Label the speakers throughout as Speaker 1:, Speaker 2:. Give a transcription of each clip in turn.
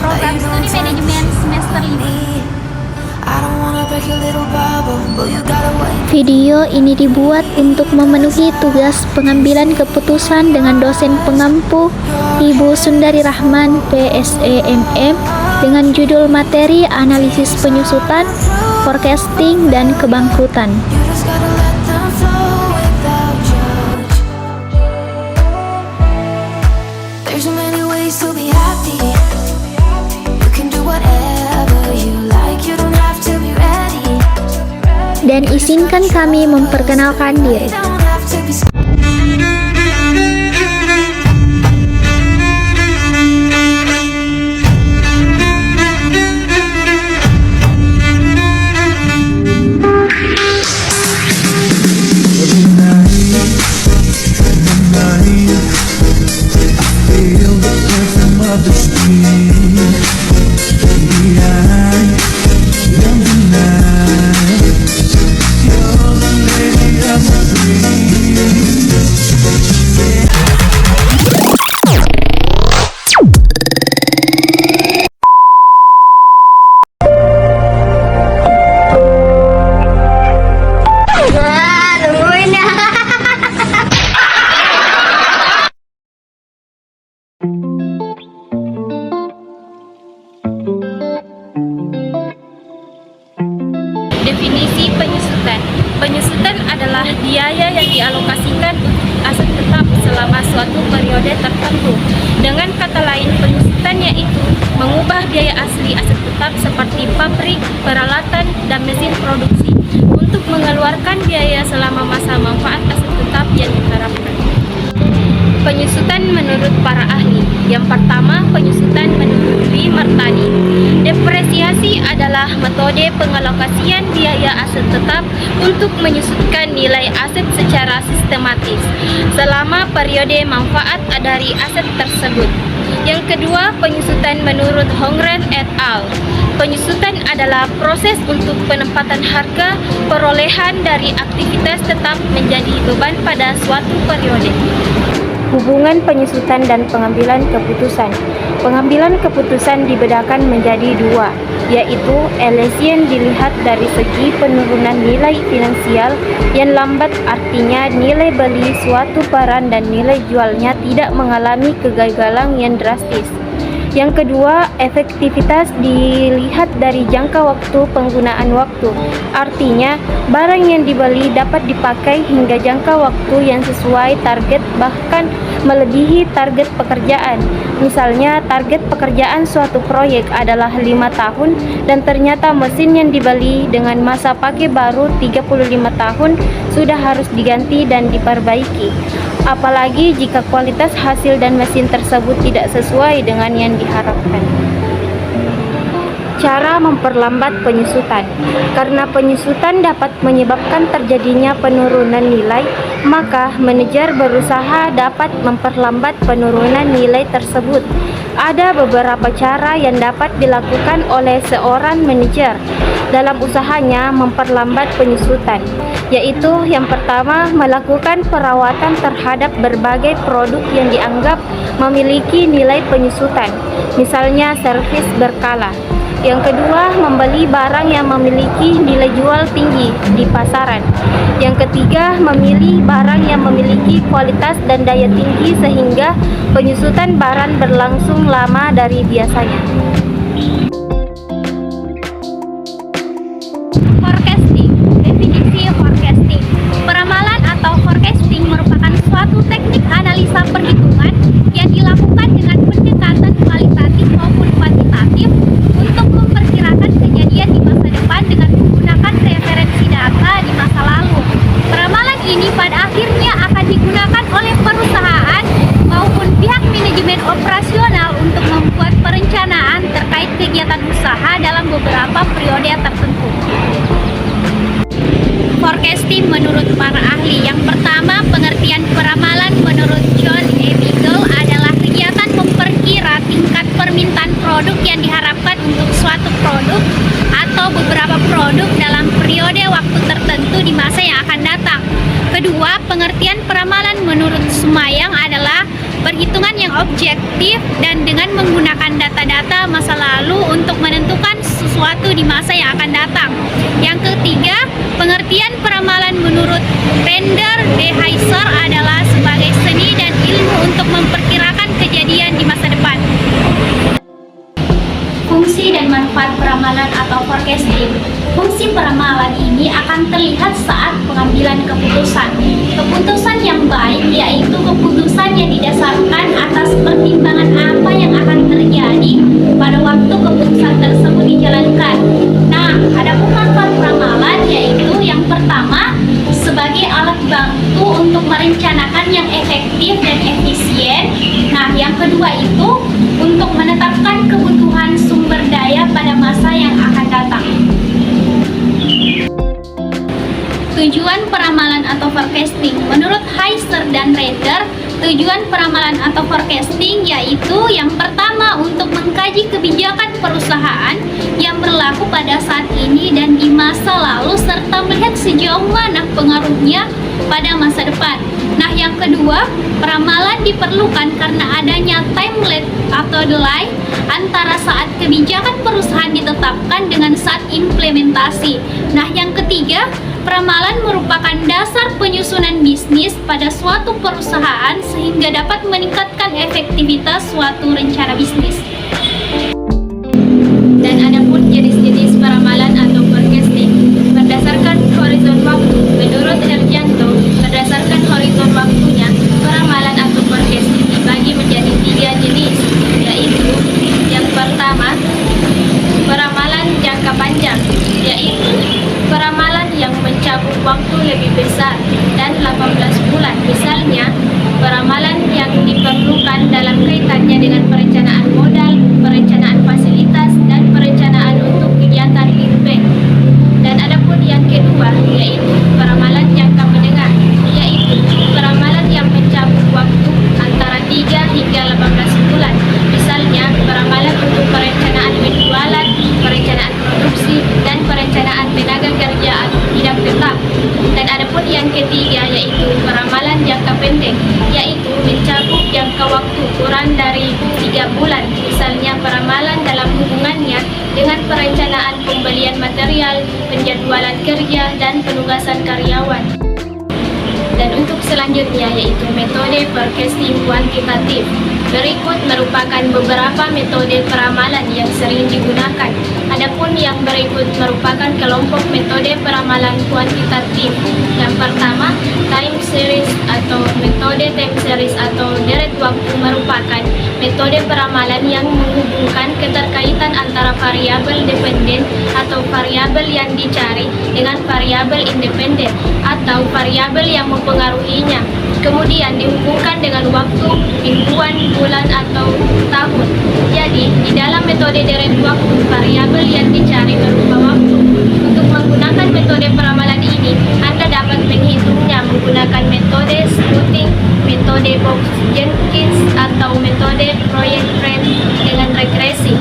Speaker 1: program studi manajemen semester 5.
Speaker 2: Video ini dibuat untuk memenuhi tugas pengambilan keputusan dengan dosen pengampu Ibu Sundari Rahman, PSEMM, dengan judul materi analisis penyusutan, forecasting, dan kebangkrutan. Dan izinkan kami memperkenalkan diri.
Speaker 1: Definisi penyusutan. Penyusutan adalah biaya yang dialokasikan untuk aset tetap selama suatu periode tertentu. Dengan kata lain, penyusutan yaitu mengubah biaya asli aset tetap seperti pabrik, peralatan, dan mesin produksi untuk mengeluarkan biaya selama masa manfaat aset tetap yang diharapkan. Penyusutan menurut para ahli. Yang pertama, penyusutan menurut Dwi Martani. Depresiasi adalah metode pengalokasian biaya aset tetap untuk menyusutkan nilai aset secara sistematis selama periode manfaat dari aset tersebut. Yang kedua, penyusutan menurut Hongren et al. Penyusutan adalah proses untuk penempatan harga perolehan dari aktivitas tetap menjadi beban pada suatu periode. Hubungan penyusutan dan pengambilan keputusan. Pengambilan keputusan dibedakan menjadi dua, yaitu elesien dilihat dari segi penurunan nilai finansial yang lambat, artinya nilai beli suatu barang dan nilai jualnya tidak mengalami kegagalan yang drastis. Yang kedua, efektivitas dilihat dari jangka waktu penggunaan waktu. Artinya, barang yang dibeli dapat dipakai hingga jangka waktu yang sesuai target, bahkan melebihi target pekerjaan. Misalnya, target pekerjaan suatu proyek adalah 5 tahun dan ternyata mesin yang dibeli dengan masa pakai baru 35 tahun sudah harus diganti dan diperbaiki. Apalagi jika kualitas hasil dan mesin tersebut tidak sesuai dengan yang diharapkan. Cara memperlambat penyusutan. Karena penyusutan dapat menyebabkan terjadinya penurunan nilai, maka manajer berusaha dapat memperlambat penurunan nilai tersebut. Ada beberapa cara yang dapat dilakukan oleh seorang manajer dalam usahanya memperlambat penyusutan, yaitu yang pertama, melakukan perawatan terhadap berbagai produk yang dianggap memiliki nilai penyusutan, misalnya servis berkala. Yang kedua, membeli barang yang memiliki nilai jual tinggi di pasaran. Yang ketiga, memilih barang yang memiliki kualitas dan daya tinggi sehingga penyusutan barang berlangsung lama dari biasanya.
Speaker 3: Forecasting. Definisi forecasting. Peramalan atau forecasting merupakan suatu teknik analisa perhitungan yang dilakukan dengan pendekatan kualitatif maupun kuantitatif untuk memperkirakan kejadian di masa depan dengan menggunakan referensi data di masa lalu. Peramalan ini pada akhirnya akan digunakan oleh perusahaan maupun pihak manajemen operasional untuk membuat perencanaan terkait kegiatan usaha dalam beberapa periode tertentu. Forecasting menurut para ahli. Yang pertama, pengertian peramalan menurut John E. Beagle adalah kegiatan memperkira tingkat permintaan produk yang diharapkan untuk suatu produk atau beberapa produk dalam periode waktu tertentu di masa yang akan datang. Kedua, pengertian peramalan menurut Sumayang adalah perhitungan yang objektif, dan dengan menggunakan data-data masa lalu untuk menentukan sesuatu di masa yang akan datang. Yang ketiga, pengertian peramalan menurut Render de Heiser adalah sebagai seni dan ilmu untuk memperkirakan kejadian di masa depan. Fungsi dan manfaat peramalan atau forecasting. Fungsi peramalan ini akan terlihat saat pengambilan keputusan. Keputusan yang baik yaitu keputusan yang didasarkan atas pertimbangan apa yang akan terjadi pada waktu keputusan tersebut dijalankan. Nah, ada manfaat peramalan yaitu yang pertama, sebagai alat bantu untuk merencanakan yang efektif dan efisien. Nah, yang kedua itu untuk menetapkan kebutuhan sumber daya pada masa yang akan datang. Tujuan peramalan atau forecasting. Menurut Heiser dan Render, tujuan peramalan atau forecasting yaitu yang pertama untuk mengkaji kebijakan perusahaan yang berlaku pada saat ini dan di masa lalu serta melihat sejauh mana pengaruhnya pada masa depan. Nah, yang kedua, peramalan diperlukan karena adanya time lag atau delay antara saat kebijakan perusahaan ditetapkan dengan saat implementasi. Nah, yang ketiga, peramalan merupakan dasar penyusunan bisnis pada suatu perusahaan sehingga dapat meningkatkan efektivitas suatu rencana bisnis. Dan adapun jenis-jenis peramalan atau forecasting berdasarkan horizon waktu. Menurut Herjanto, berdasarkan horizon waktunya, peramalan atau forecasting dibagi menjadi 3 jenis, yaitu yang pertama, peramalan jangka panjang, yaitu peramalan yang mencakup waktu lebih besar dan 18 bulan. Misalnya, peramalan yang diperlukan dalam kaitannya dengan perencanaan modal, perencanaan fasilitas, dan perencanaan untuk kegiatan lead bank. Dan adapun yang kedua, yaitu peramalan jangka menengah, yaitu peramalan yang mencakup waktu antara 3 hingga 18 bulan. Misalnya, peramalan untuk perencanaan penjualan, perencanaan produksi, dan perencanaan tenaga kerja tidak tetap. Dan adapun yang ketiga yaitu peramalan jangka pendek, yaitu mencakup jangka waktu kurang dari 3 bulan. Misalnya, peramalan dalam hubungannya dengan perencanaan pembelian material, penjadwalan kerja, dan penugasan karyawan. Dan untuk selanjutnya yaitu metode forecasting kuantitatif. Berikut merupakan beberapa metode peramalan yang sering digunakan. Adapun yang berikut merupakan kelompok metode peramalan kuantitatif. Yang pertama, time series atau metode time series atau deret waktu merupakan metode peramalan yang menghubungkan keterkaitan antara variabel dependen atau variabel yang dicari dengan variabel independen atau variabel yang mempengaruhinya. Kemudian dihubungkan dengan waktu, mingguan, bulan, atau tahun. Jadi, di dalam metode deret waktu, variabel yang dicari berupa waktu. Untuk menggunakan metode peramalan ini, Anda dapat menghitungnya menggunakan metode smoothing, metode Box-Jenkins, atau metode proyek trend dengan regresi.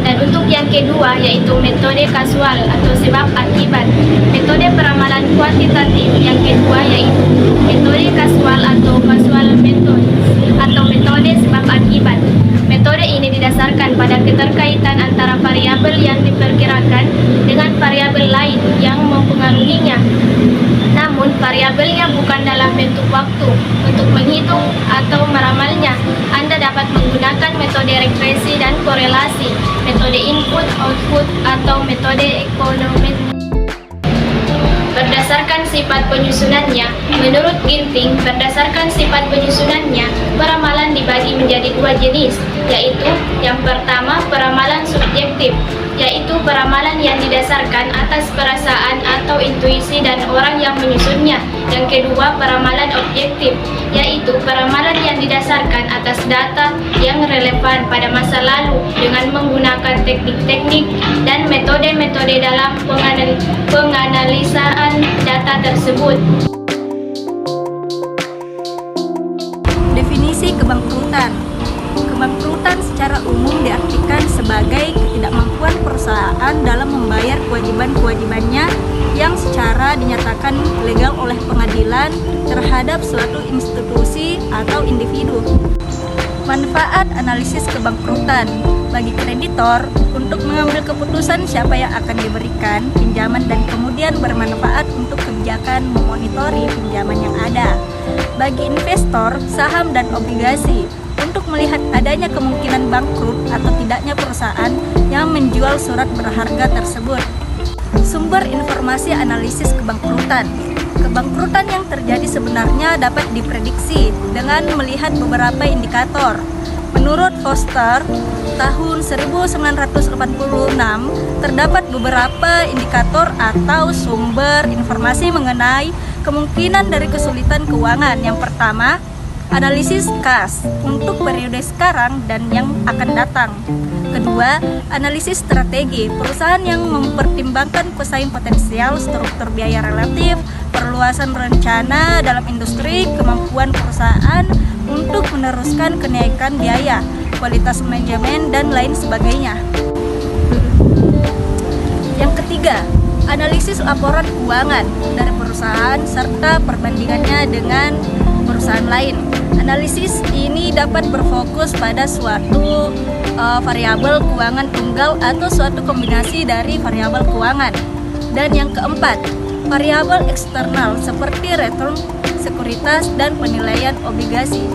Speaker 3: Dan untuk yang kedua yaitu metode kasual atau sebab akibat. Metode peramalan kuantitatif yang kedua yaitu metode kasual atau casual method atau metode sebab akibat. Metode ini didasarkan pada keterkaitan antara variabel yang diperkirakan dengan variabel lain yang mempengaruhinya. Namun variabelnya bukan dalam bentuk waktu. Untuk menghitung atau meramalnya, Anda dapat menggunakan metode regresi dan korelasi, metode input-output, atau metode ekonometri. Berdasarkan sifat penyusunannya, menurut Ginting, berdasarkan sifat penyusunannya, peramalan dibagi menjadi 2 jenis, yaitu yang pertama peramalan subjektif, yaitu peramalan yang didasarkan atas perasaan atau intuisi dan orang yang menyusunnya. Yang kedua, peramalan objektif, yaitu peramalan yang didasarkan atas data yang relevan pada masa lalu dengan menggunakan teknik-teknik dan metode-metode dalam penganalisaan data tersebut.
Speaker 4: Definisi kebangkrutan. Kebangkrutan secara umum diartikan sebagai ketidakmampuan perusahaan dalam membayar kewajiban-kewajibannya yang secara jika dinyatakan legal oleh pengadilan terhadap suatu institusi atau individu. Manfaat analisis kebangkrutan bagi kreditor untuk mengambil keputusan siapa yang akan diberikan pinjaman dan kemudian bermanfaat untuk kebijakan memonitori pinjaman yang ada. Bagi investor, saham dan obligasi untuk melihat adanya kemungkinan bangkrut atau tidaknya perusahaan yang menjual surat berharga tersebut. Sumber informasi analisis kebangkrutan. Kebangkrutan yang terjadi sebenarnya dapat diprediksi dengan melihat beberapa indikator. Menurut Foster, tahun 1986 terdapat beberapa indikator atau sumber informasi mengenai kemungkinan dari kesulitan keuangan. Yang pertama, analisis kas untuk periode sekarang dan yang akan datang. Kedua, analisis strategi perusahaan yang mempertimbangkan pesaing potensial, struktur biaya relatif, perluasan rencana dalam industri, kemampuan perusahaan untuk meneruskan kenaikan biaya, kualitas manajemen, dan lain sebagainya. Yang ketiga, analisis laporan keuangan dari perusahaan serta perbandingannya dengan perusahaan lain. Analisis ini dapat berfokus pada suatu variabel keuangan tunggal atau suatu kombinasi dari variabel keuangan. Dan yang keempat, variabel eksternal seperti return, sekuritas, dan penilaian obligasi.